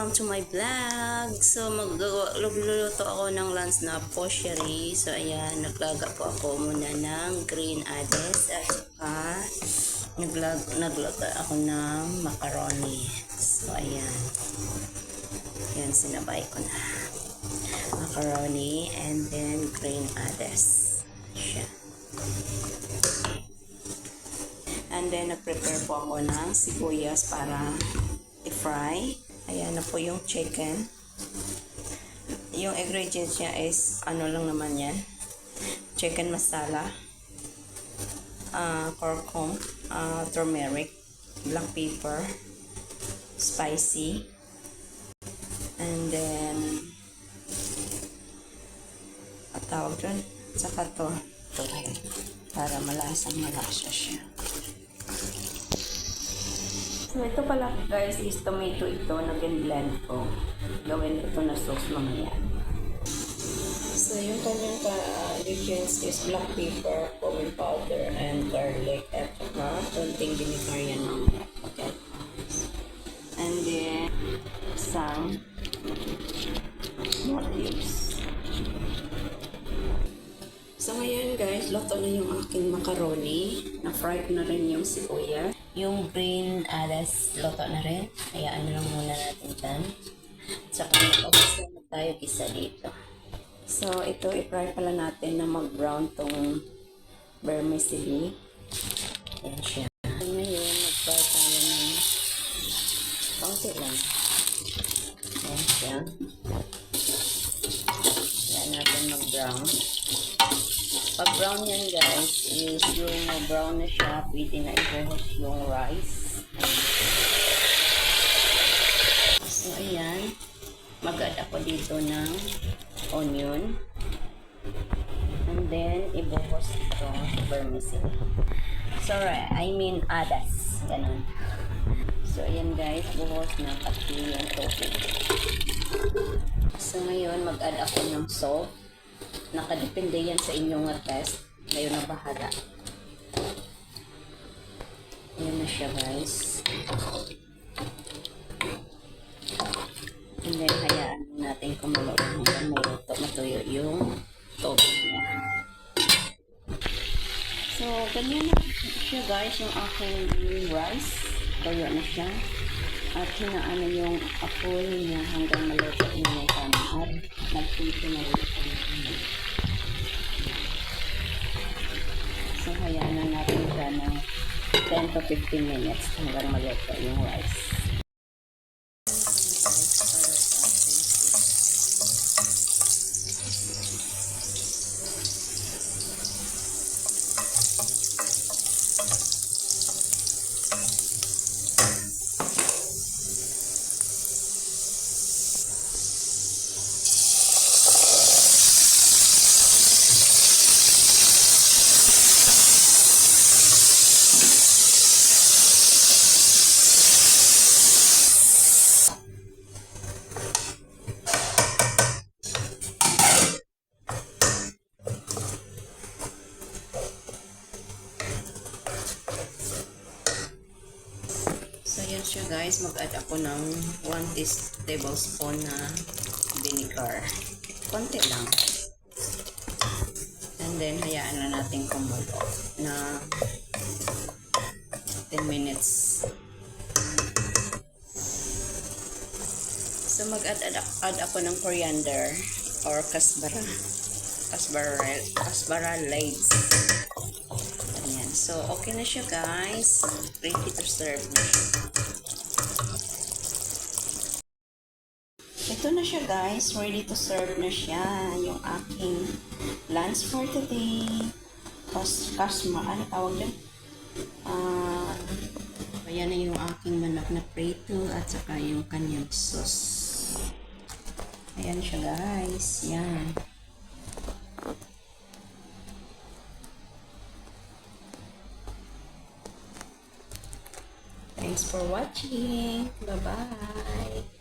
welcome to my vlog. So magluluto ako ng lunch na pochery. So ayan, naglaga po ako muna ng green ades at saka naglaga ako ng macaroni. So ayan. Yan, sinabay ko na. Macaroni and then green ades. Siya. And then nag-prepare po ako ng sibuyas para i-fry. Ayan na po yung chicken. Yung ingredients niya is ano lang naman yan. Chicken masala, curcum, turmeric, black pepper, spicy, and then tawag dyan, saka to para malasa siya. So, ito pala guys is tomato ito na blend ko. Gawin ito na sauce mamaya. So, yung kanyang ingredients is black pepper, cumin powder, and garlic, at saka konting vinegar yan ng packet. And then, some more leaves. So, ngayon guys, luto na yung aking macaroni. Na-fry ko na rin yung sibuyas. Yung green ades, luto na rin. Hayaan na lang muna natin dyan. Tsaka mag-obisa na tayo isa dito. So, ito, i-fry pala natin na mag-brown tong vermicelli. Ayan siya. Ngayon, mag-fry tayo ng kaunti lang. Ayan siya. Ayan natin mag-brown. Pag brown yan guys, is yung brown na siya, pwede na ibuhos yung rice. So ayan, mag-add ako dito ng onion. And then, ibuhos ito sa vermicelli. Sorry, I mean adas. Ganun. So ayan guys, buhos na pati yung tubig. So ngayon, mag-add ako ng salt. Nakadepende yan sa inyong test. Kayo na bahala. Ayan na siya guys. And then hayaan natin kumulo hanggang matuyo yung tubig niya. So ganyan na siya guys yung aking rice. Tuyo na siya. At hinaan na yung apoy niya hanggang maluto na yung kanin. At nagpito na rin ito. So, hayaan na natin siya ng 10 to 15 minutes hanggang maluto yung rice. So, yan siya guys. Mag-add ako ng 1 tablespoon na vinegar. Konti lang. And then, hayaan na natin kumulo na 10 minutes. So, mag-add ako ng coriander or kasbara leaves. Ayan. So, okay na siya guys. Ready to serve na siya. Ito na siya guys. Ready to serve na siya. Yung aking lunch for today. Ano tawag dyan? Ayan na yung aking manok na prito at saka yung kanyang sauce. Ayan siya guys. Yan. Thanks for watching. Bye-bye.